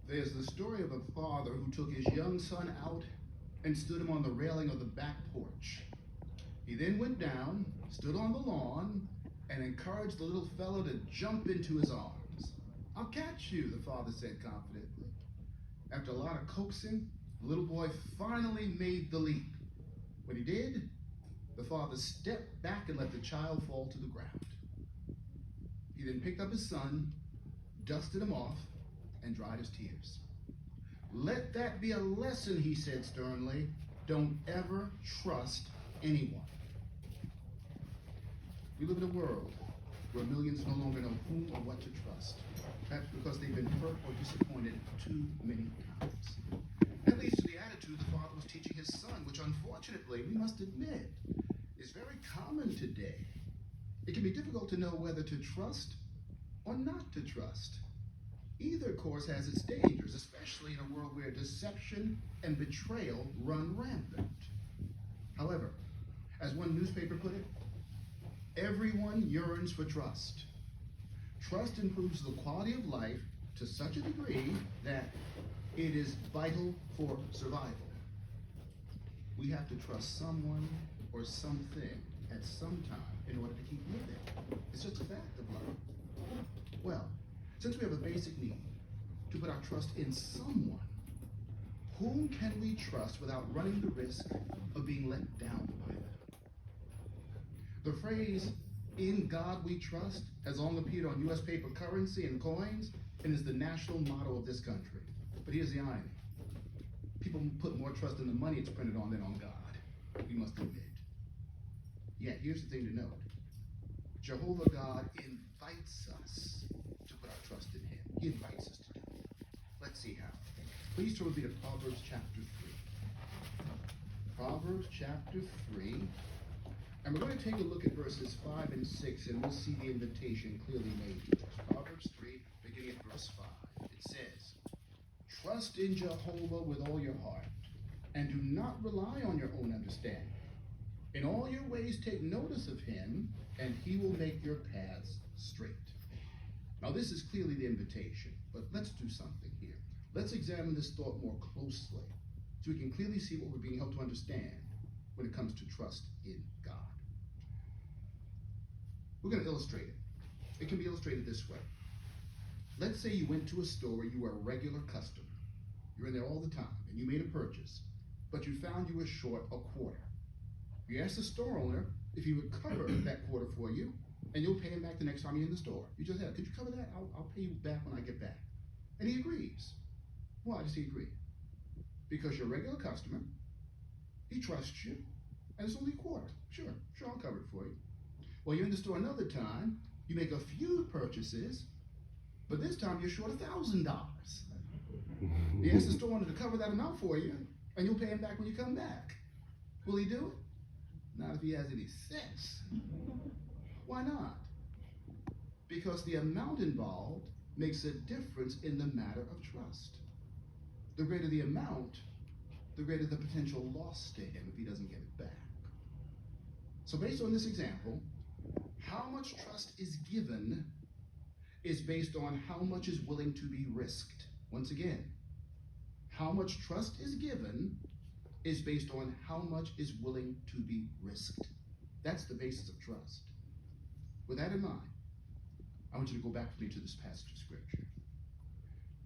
There's the story of a father who took his young son out and stood him on the railing of the back porch. He then went down, stood on the lawn, and encouraged the little fellow to jump into his arms. "I'll catch you," the father said confidently. After a lot of coaxing, the little boy finally made the leap. When he did, the father stepped back and let the child fall to the ground. He then picked up his son, dusted him off, and dried his tears. "Let that be a lesson," he said sternly. "Don't ever trust anyone." We live in a world where millions no longer know whom or what to trust, perhaps because they've been hurt or disappointed too many times. That leads to the attitude the father was teaching his son, which unfortunately, we must admit, is very common today. It can be difficult to know whether to trust or not to trust. Either course has its dangers, especially in a world where deception and betrayal run rampant. However, as one newspaper put it, everyone yearns for trust. Trust improves the quality of life to such a degree that it is vital for survival. We have to trust someone or something at some time in order to keep living. It's just a fact of life. Well, since we have a basic need to put our trust in someone, whom can we trust without running the risk of being let down by them? The phrase, "In God we trust," has long appeared on U.S. paper currency and coins and is the national motto of this country. But here's the irony. People put more trust in the money it's printed on than on God, we must admit. Yet, here's the thing to note. Jehovah God invites us to put our trust in him. He invites us to do it. Let's see how. Please turn with me to Proverbs chapter 3. Proverbs chapter 3. And we're going to take a look at verses 5 and 6, and we'll see the invitation clearly made to us. Proverbs 3, beginning at verse 5. It says, "Trust in Jehovah with all your heart, and do not rely on your own understanding. In all your ways take notice of him, and he will make your paths straight." Now this is clearly the invitation, but let's do something here. Let's examine this thought more closely, so we can clearly see what we're being helped to understand when it comes to trust in God. We're going to illustrate it. It can be illustrated this way. Let's say you went to a store where you were a regular customer. You're in there all the time, and you made a purchase, but you found you were short a quarter. You asked the store owner if he would cover that quarter for you, and you'll pay him back the next time you're in the store. You just said, "Could you cover that? I'll pay you back when I get back." And he agrees. Why does he agree? Because you're a regular customer, he trusts you, and it's only a quarter. Sure, I'll cover it for you. Well, you're in the store another time, you make a few purchases, but this time you're short $1,000. You ask the store owner to cover that amount for you, and you'll pay him back when you come back. Will he do it? Not if he has any sense. Why not? Because the amount involved makes a difference in the matter of trust. The greater the amount, the greater the potential loss to him if he doesn't get it back. So based on this example, how much trust is given is based on how much is willing to be risked. Once again, how much trust is given is based on how much is willing to be risked. That's the basis of trust. With that in mind, I want you to go back with me to this passage of scripture.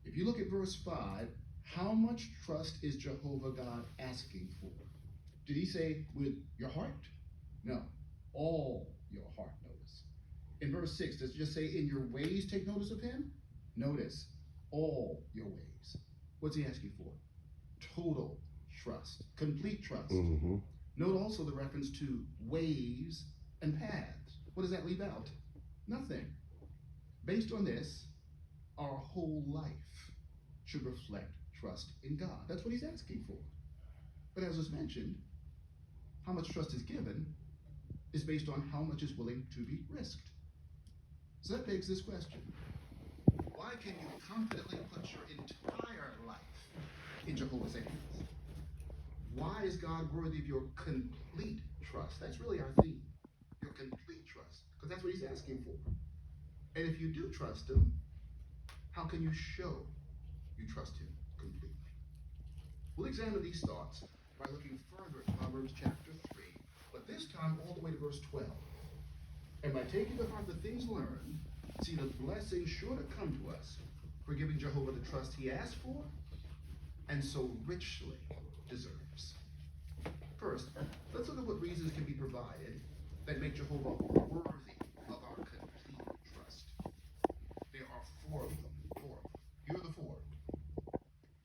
If you look at verse 5, how much trust is Jehovah God asking for? Did he say with your heart? No, all your heart, notice. In verse 6, does it just say in your ways take notice of him? Notice, all your ways. What's he asking for? Total trust, complete trust. Note also the reference to ways and paths. What does that leave out? Nothing. Based on this, our whole life should reflect trust in God. That's what he's asking for. But as was mentioned, how much trust is given is based on how much is willing to be risked. So that begs this question. Why can you confidently put your entire life in Jehovah's hands? Why is God worthy of your complete trust? That's really our theme, your complete trust, because that's what he's asking for. And if you do trust him, how can you show you trust him completely. We'll examine these thoughts by looking further at Proverbs chapter 3, but this time all the way to verse 12. And by taking to heart the things learned, see the blessing sure to come to us for giving Jehovah the trust he asked for and so richly deserves. First, let's look at what reasons can be provided that make Jehovah worthy of our complete trust. There are four of them. Here are the four.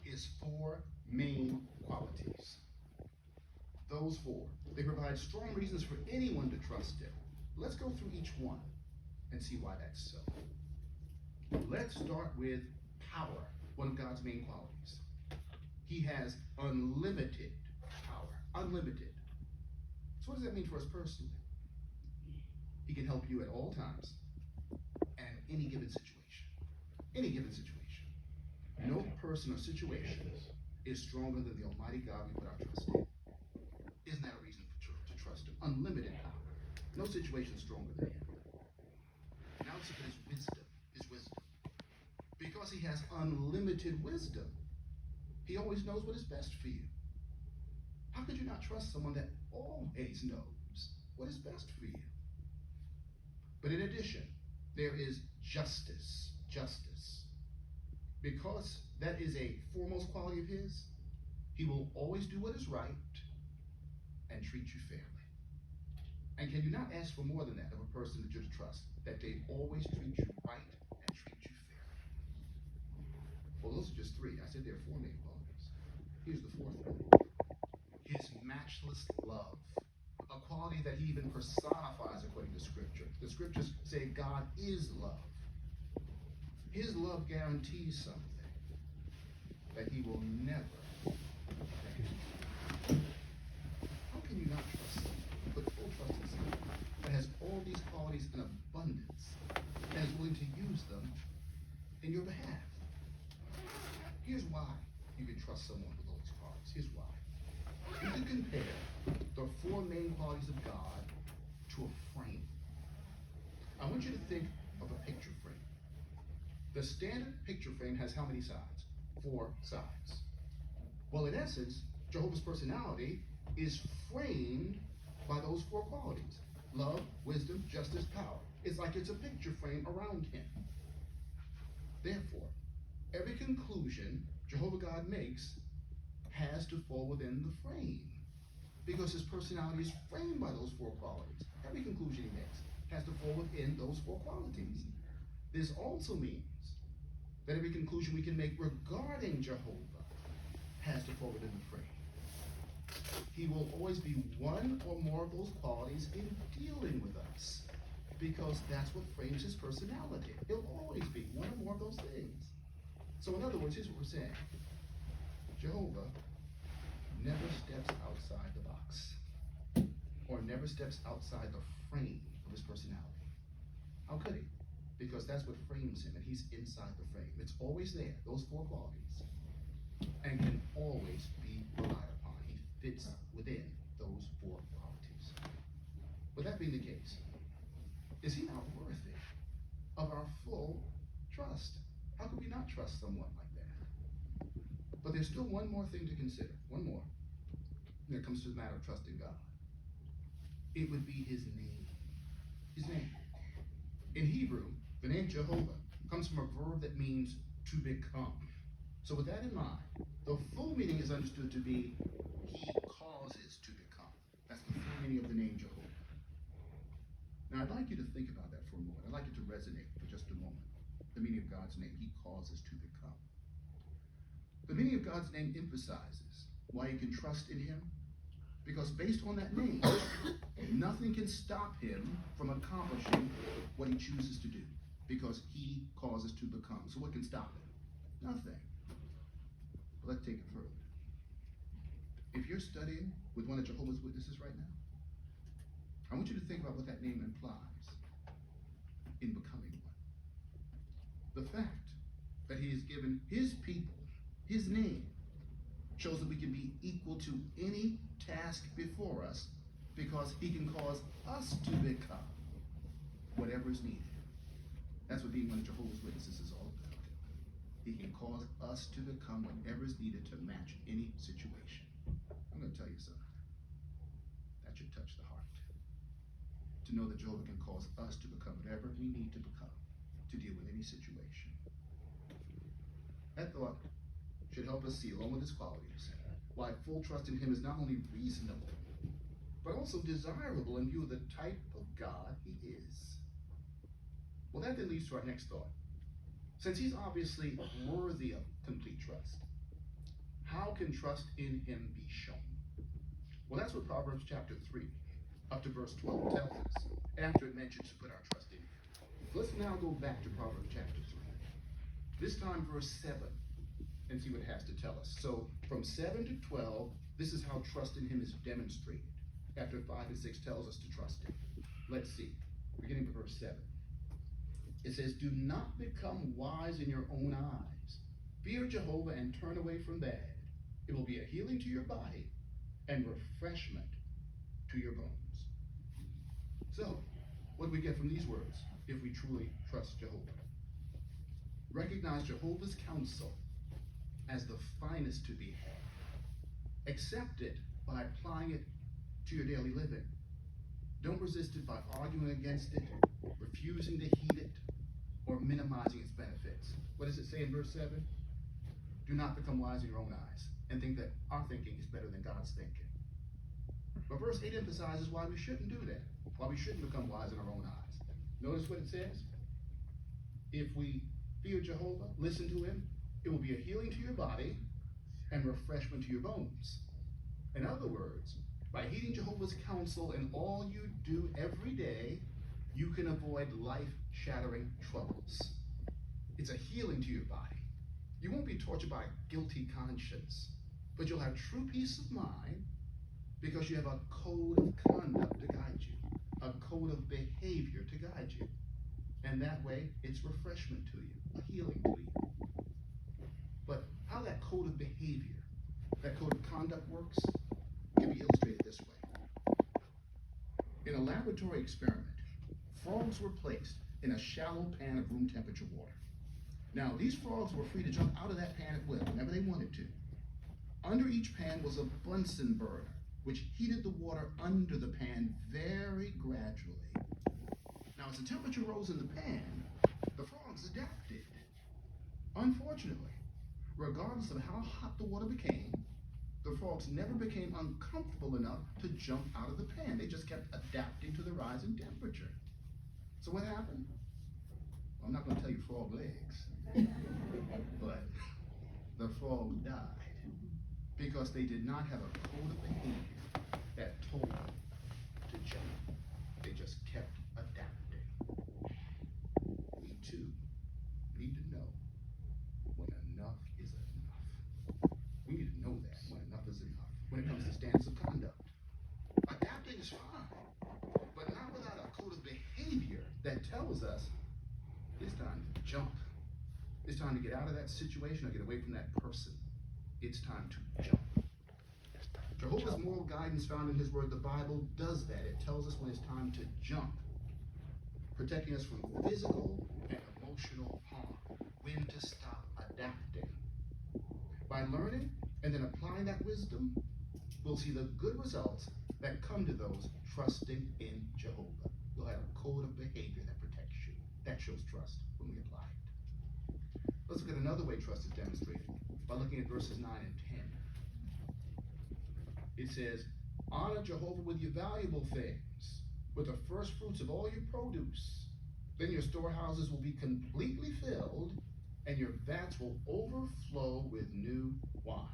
His four main qualities. Those four. They provide strong reasons for anyone to trust him. Let's go through each one and see why that's so. Let's start with power, one of God's main qualities. He has unlimited power. Unlimited. So what does that mean for us personally? He can help you at all times and any given situation. Any given situation. No person or situation is stronger than the Almighty God we put our trust in. Isn't that a reason to trust him? Unlimited power. No situation is stronger than him. Now let's look at his wisdom. His wisdom. Because he has unlimited wisdom, he always knows what is best for you. How could you not trust someone that always knows what is best for you? But in addition, there is justice. Justice. Because that is a foremost quality of his, he will always do what is right and treat you fairly. And can you not ask for more than that of a person that you're to trust, that they always treat you right and treat you fairly? Well, those are just three. I said there are four main qualities. Here's the fourth one. His matchless love. A quality that he even personifies according to Scripture. The Scriptures say God is love. His love guarantees something that he will never fail. How can you not trust him? Put full trust in someone that has all these qualities in abundance and is willing to use them in your behalf? Here's why you can trust someone with all these qualities. Here's why. You can compare the four main qualities of God to a frame. I want you to think of a picture frame. The standard picture frame has how many sides? 4 sides. Well, in essence, Jehovah's personality is framed by those 4 qualities. Love, wisdom, justice, power. It's like it's a picture frame around him. Therefore, every conclusion Jehovah God makes has to fall within the frame, because his personality is framed by those 4 qualities. Every conclusion he makes has to fall within those 4 qualities. This also means that every conclusion we can make regarding Jehovah has to fall within the frame. He will always be one or more of those qualities in dealing with us, because that's what frames his personality. He'll always be one or more of those things. So in other words, here's what we're saying. Jehovah never steps outside the box, or never steps outside the frame of his personality. How could he? Because that's what frames him, and he's inside the frame. It's always there, those 4 qualities, and can always be relied upon. He fits within those 4 qualities. With that being the case, is he not worthy of our full trust? How could we not trust someone like that? But there's still one more thing to consider. One more. When it comes to the matter of trusting God. It would be his name. His name. In Hebrew, the name Jehovah comes from a verb that means to become. So with that in mind, the full meaning is understood to be he causes to become. That's the full meaning of the name Jehovah. Now I'd like you to think about that for a moment. I'd like it to resonate for just a moment. The meaning of God's name, he causes to become. The meaning of God's name emphasizes why you can trust in him, because based on that name, nothing can stop him from accomplishing what he chooses to do, because he causes to become. So what can stop him? Nothing. But let's take it further. If you're studying with one of Jehovah's Witnesses right now, I want you to think about what that name implies in becoming one. The fact that he has given his people his name shows that we can be equal to any task before us, because he can cause us to become whatever is needed. That's what being one of Jehovah's Witnesses is all about. He can cause us to become whatever is needed to match any situation. I'm going to tell you something. That should touch the heart. To know that Jehovah can cause us to become whatever we need to become to deal with any situation. That thought should help us see, along with his qualities, why full trust in him is not only reasonable, but also desirable in view of the type of God he is. Well, that then leads to our next thought. Since he's obviously worthy of complete trust, how can trust in him be shown? Well, that's what Proverbs chapter 3, up to verse 12 tells us, after it mentions to put our trust in him. Let's now go back to Proverbs chapter 3. This time verse 7, and see what it has to tell us. So from 7 to 12, this is how trust in him is demonstrated. After 5 and 6 tells us to trust him. Let's see, beginning with verse 7. It says, do not become wise in your own eyes. Fear Jehovah and turn away from bad. It will be a healing to your body and refreshment to your bones. So, what do we get from these words if we truly trust Jehovah? Recognize Jehovah's counsel as the finest to be had. Accept it by applying it to your daily living. Don't resist it by arguing against it, refusing to heed it, or minimizing its benefits. What does it say in verse 7? Do not become wise in your own eyes and think that our thinking is better than God's thinking. But verse 8 emphasizes why we shouldn't do that, why we shouldn't become wise in our own eyes. Notice what it says. If we fear Jehovah, listen to him, it will be a healing to your body and refreshment to your bones. In other words, by heeding Jehovah's counsel in all you do every day, you can avoid life-shattering troubles. It's a healing to your body. You won't be tortured by a guilty conscience, but you'll have true peace of mind because you have a code of conduct to guide you, a code of behavior to guide you. And that way, it's refreshment to you, a healing to you. But how that code of behavior, that code of conduct works, can be illustrated this way. In a laboratory experiment, frogs were placed in a shallow pan of room temperature water. Now, these frogs were free to jump out of that pan at will whenever they wanted to. Under each pan was a Bunsen burner, which heated the water under the pan very gradually. Now, as the temperature rose in the pan, the frogs adapted. Unfortunately, regardless of how hot the water became, the frogs never became uncomfortable enough to jump out of the pan. They just kept adapting to the rising temperature. So what happened? Well, I'm not going to tell you frog legs, but the frogs died because they did not have a code of behavior that told them to jump. They just kept adapting. We too need to know when enough is enough. We need to know that when enough is enough. When it comes to standards of conduct, adapting is fine, but not without a code of behavior that tells us it's time to jump. It's time to get out of that situation or get away from that person. It's time to jump. Jehovah's moral guidance found in his word, the Bible, does that. It tells us when it's time to jump, protecting us from physical and emotional harm, when to stop adapting. By learning and then applying that wisdom, we'll see the good results that come to those trusting in Jehovah. You'll have a code of behavior that protects you. That shows trust when we apply it. Let's look at another way trust is demonstrated by looking at verses 9 and 10. It says, honor Jehovah with your valuable things, with the first fruits of all your produce. Then your storehouses will be completely filled, and your vats will overflow with new wine.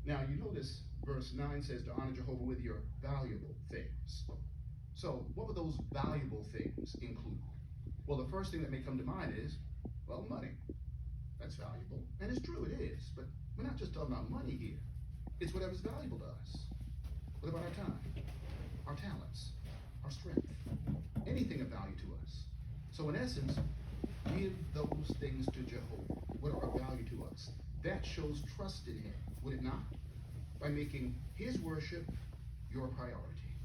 Now, you notice verse 9 says to honor Jehovah with your valuable things. So, what would those valuable things include? Well, the first thing that may come to mind is, well, money. That's valuable. And it's true, it is. But we're not just talking about money here. It's whatever's valuable to us. What about our time, our talents, our strength, anything of value to us? So in essence, give those things to Jehovah. What are of value to us? That shows trust in him, would it not? By making his worship your priority.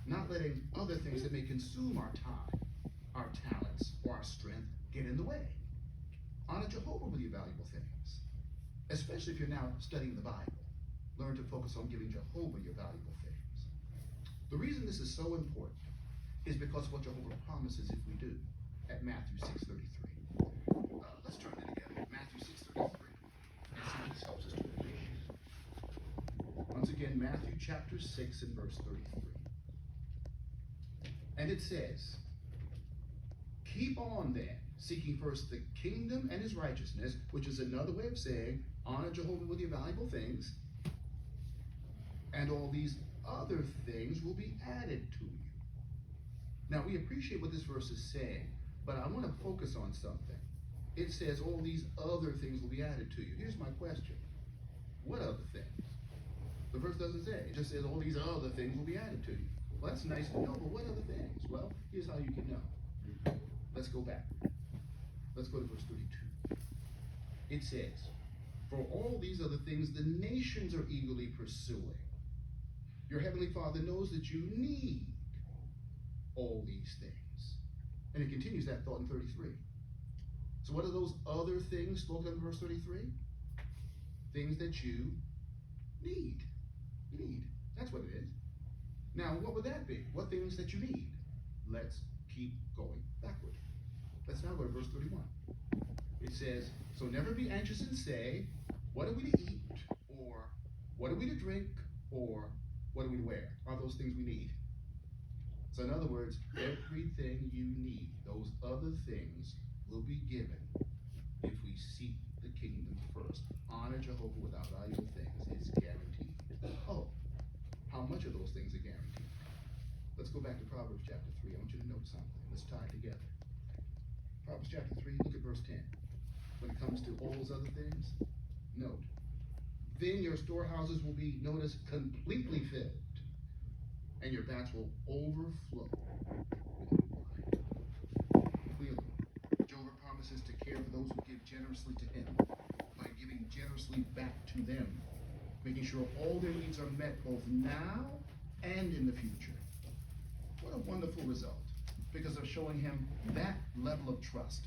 Not letting other things that may consume our time, our talents, or our strength get in the way. Honor Jehovah with your valuable things, especially if you're now studying the Bible. Learn to focus on giving Jehovah your valuable things. The reason this is so important is because of what Jehovah promises if we do at Matthew 6:33. Let's turn it together. Matthew 6:33. And see if this helps us to appreciate. Once again, Matthew chapter 6 and verse 33. And it says, keep on then, seeking first the kingdom and his righteousness, which is another way of saying, honor Jehovah with your valuable things, and all these other things will be added to you. Now, we appreciate what this verse is saying, but I want to focus on something. It says all these other things will be added to you. Here's my question. What other things? The verse doesn't say. It just says all these other things will be added to you. Well, that's nice to know, but what other things? Well, here's how you can know. Let's go back. Let's go to verse 32. It says, for all these other things the nations are eagerly pursuing. Your heavenly Father knows that you need all these things. And it continues that thought in 33. So what are those other things spoken of in verse 33? Things that you need. You need. That's what it is. Now, what would that be? What things that you need? Let's keep going backward. Let's now go to verse 31. It says, so never be anxious and say, what are we to eat? Or what are we to drink? Or what are we to wear? Are those things we need? So in other words, everything you need, those other things will be given if we seek the kingdom first. Honor Jehovah with our valuable things. It's guaranteed. Oh, how much of those things are guaranteed? Let's go back to Proverbs chapter 3. I want you to note something. Let's tie it together. Proverbs chapter 3, look at verse 10. When it comes to all those other things, note. Then your storehouses will be, notice, completely filled, and your vats will overflow with wine. Clearly, Jehovah promises to care for those who give generously to him by giving generously back to them, making sure all their needs are met both now and in the future. What a wonderful result, because of showing him that level of trust,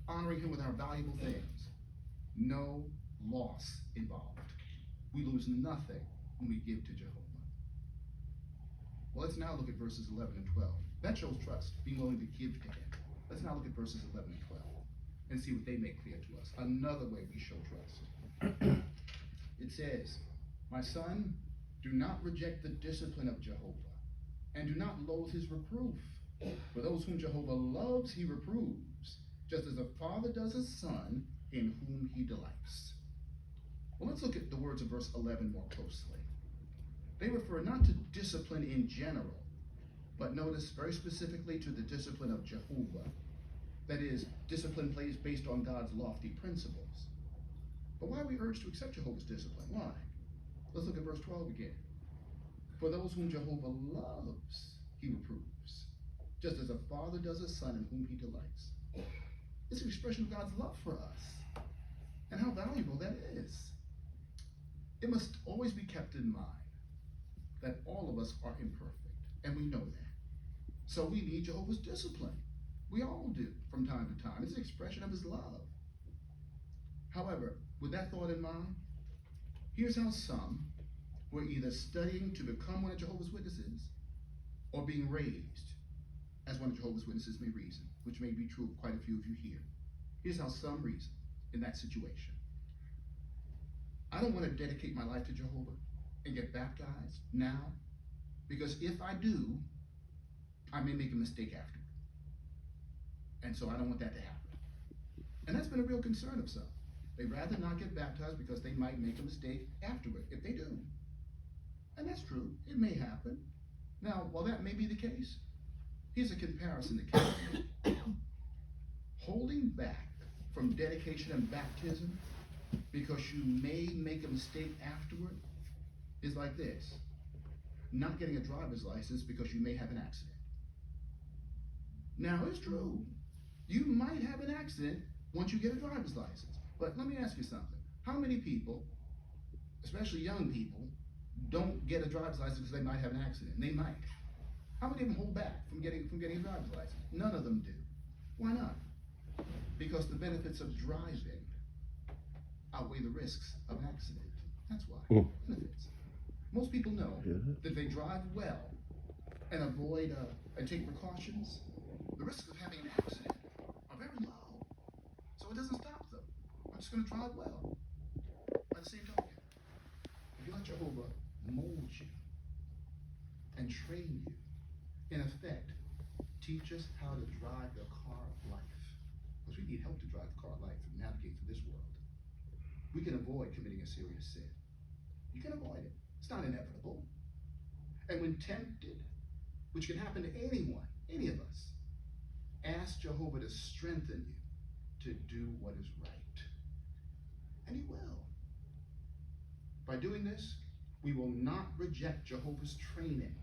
honoring him with our valuable things. No loss involved. We lose nothing when we give to Jehovah. Well, let's now look at verses 11 and 12. That shows trust, being willing to give to him. Let's now look at verses 11 and 12 and see what they make clear to us. Another way we show trust. It says, my son, do not reject the discipline of Jehovah, and do not loathe his reproof. For those whom Jehovah loves, he reproves, just as a father does a son in whom he delights. Well, let's look at the words of verse 11 more closely. They refer not to discipline in general, but notice very specifically to the discipline of Jehovah. That is, discipline based on God's lofty principles. But why are we urged to accept Jehovah's discipline? Why? Let's look at verse 12 again. For those whom Jehovah loves, he reproves, just as a father does a son in whom he delights. It's an expression of God's love for us, and how valuable that is. It must always be kept in mind that all of us are imperfect, and we know that. So we need Jehovah's discipline. We all do from time to time. It's an expression of his love. However, with that thought in mind, here's how some who are either studying to become one of Jehovah's Witnesses or being raised as one of Jehovah's Witnesses may reason, which may be true of quite a few of you here. Here's how some reason in that situation. I don't want to dedicate my life to Jehovah and get baptized now, because if I do, I may make a mistake afterward. And so I don't want that to happen. And that's been a real concern of some. They'd rather not get baptized because they might make a mistake afterward if they do. And that's true. It may happen. Now, while that may be the case, here's a comparison that can be made. Holding back from dedication and baptism because you may make a mistake afterward is like this. Not getting a driver's license because you may have an accident. Now, it's true. You might have an accident once you get a driver's license. But let me ask you something. How many people, especially young people, don't get a driver's license because they might have an accident? And they might. How many of them hold back from getting a driver's license? None of them do. Why not? Because the benefits of driving outweigh the risks of accident. That's why. Benefits. Most people know that if they drive well and avoid and take precautions, the risks of having an accident are very low. So it doesn't stop them. I'm just going to drive well. By the same token, if you let Jehovah mold you and train you, in effect, teach us how to drive the car of life. Because we need help to drive the car of life and navigate through this world. We can avoid committing a serious sin. You can avoid it. It's not inevitable. And when tempted, which can happen to anyone, any of us, ask Jehovah to strengthen you to do what is right. And he will. By doing this, we will not reject Jehovah's training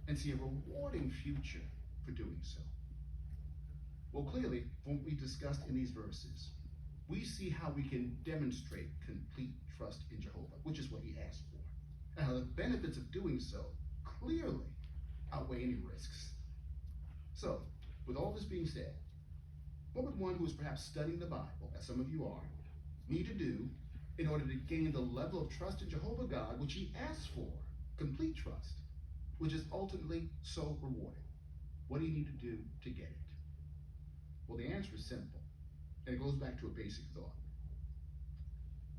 and see a rewarding future for doing so. Well, clearly, from what we discussed in these verses, we see how we can demonstrate complete trust in Jehovah, which is what he asked for, and how the benefits of doing so clearly outweigh any risks. So, with all this being said, what would one who is perhaps studying the Bible, as some of you are, need to do in order to gain the level of trust in Jehovah God, which he asks for, complete trust, which is ultimately so rewarding? What do you need to do to get it? Well, the answer is simple, and it goes back to a basic thought.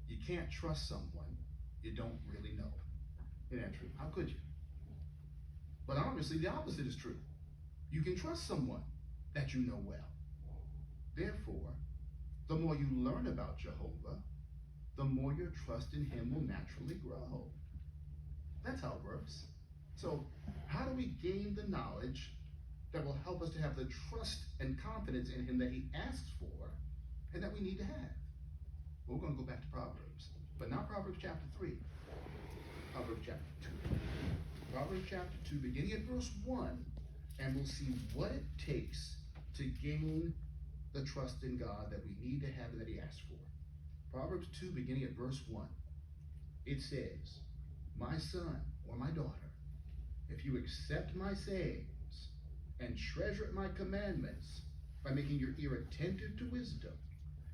You can't trust someone you don't really know. Isn't that true? How could you? But obviously the opposite is true. You can trust someone that you know well. Therefore, the more you learn about Jehovah, the more your trust in him will naturally grow. That's how it works. So, how do we gain the knowledge that will help us to have the trust and confidence in him that he asks for and that we need to have? Well, we're going to go back to Proverbs, but not Proverbs chapter 3, Proverbs chapter 2. Proverbs chapter 2, beginning at verse 1, and we'll see what it takes to gain the trust in God that we need to have and that he asks for. Proverbs 2, beginning at verse 1, it says, "My son or my daughter, if you accept my sayings and treasure my commandments by making your ear attentive to wisdom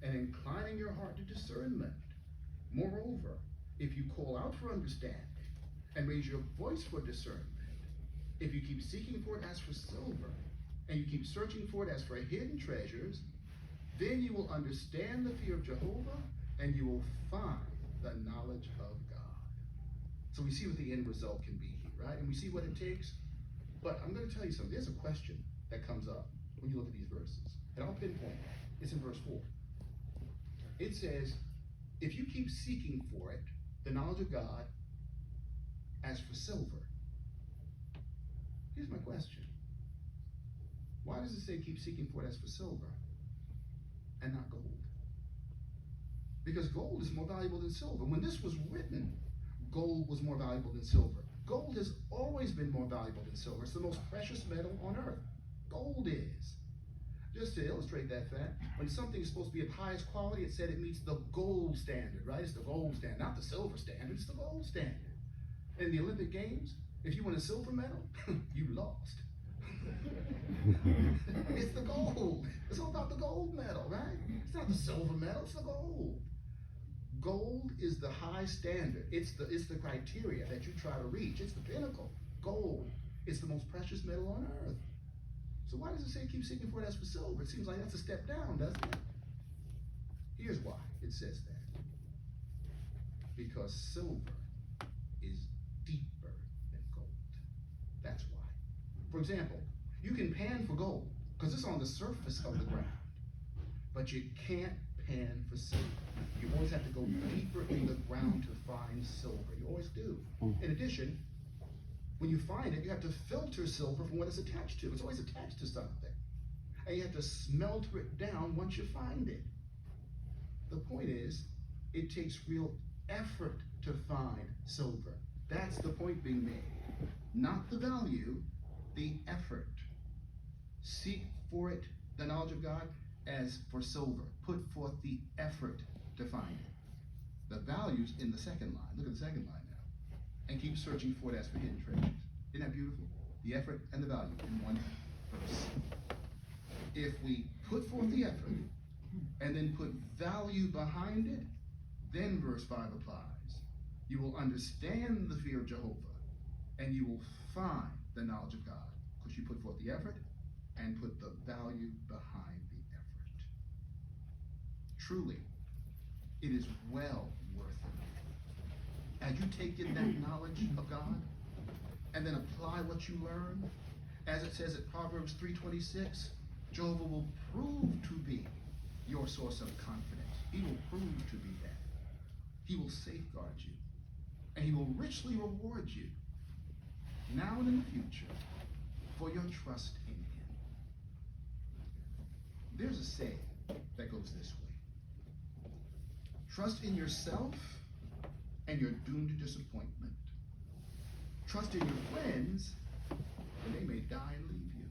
and inclining your heart to discernment, moreover, if you call out for understanding and raise your voice for discernment, if you keep seeking for it as for silver, and you keep searching for it as for hidden treasures, then you will understand the fear of Jehovah, and you will find the knowledge of God." So we see what the end result can be here, right? And we see what it takes. But I'm going to tell you something. There's a question that comes up when you look at these verses. And I'll pinpoint it. It's in verse 4. It says, if you keep seeking for it, the knowledge of God, as for silver. Here's my question. Why does it say keep seeking for it as for silver and not gold? Because gold is more valuable than silver. When this was written, gold was more valuable than silver. Gold has always been more valuable than silver. It's the most precious metal on earth. Gold is. Just to illustrate that fact, when something is supposed to be of highest quality, it said it meets the gold standard, right? It's the gold standard, not the silver standard, it's the gold standard. In the Olympic Games, if you win a silver medal, you lost. It's the gold. It's all about the gold medal, right? It's not the silver medal, it's the gold. Gold is the high standard. It's the criteria that you try to reach. It's the pinnacle. Gold is the most precious metal on earth. So why does it say keep seeking for it as for silver? It seems like that's a step down, doesn't it? Here's why it says that. Because silver is deeper than gold. That's why. For example, you can pan for gold because it's on the surface of the ground, but you can't pan for silver. You always have to go deeper in the ground to find silver. You always do. In addition, when you find it, you have to filter silver from what it's attached to. It's always attached to something. And you have to smelter it down once you find it. The point is, it takes real effort to find silver. That's the point being made. Not the value, the effort. Seek for it, the knowledge of God, as for silver. Put forth the effort to find it. The value's in the second line. Look at the second line now. And keep searching for it as for hidden treasures. Isn't that beautiful? The effort and the value in one verse. If we put forth the effort and then put value behind it, then verse 5 applies. You will understand the fear of Jehovah, and you will find the knowledge of God, because you put forth the effort and put the value behind the effort. Truly, it is well worth it. As you take in that knowledge of God and then apply what you learn, as it says at Proverbs 3:26, Jehovah will prove to be your source of confidence. He will prove to be that. He will safeguard you, and he will richly reward you now and in the future for your trust in him. There's a saying that goes this way: trust in yourself and you're doomed to disappointment. Trust in your friends and they may die and leave you.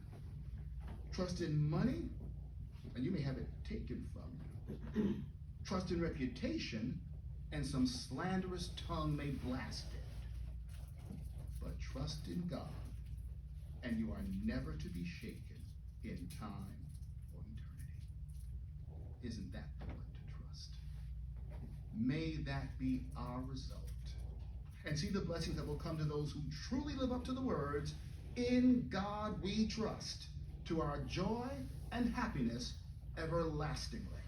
Trust in money and you may have it taken from you. Trust in reputation and some slanderous tongue may blast it. But trust in God and you are never to be shaken in time or eternity. Isn't that the one to trust? May that be our result. And see the blessings that will come to those who truly live up to the words, "In God we trust," to our joy and happiness everlastingly.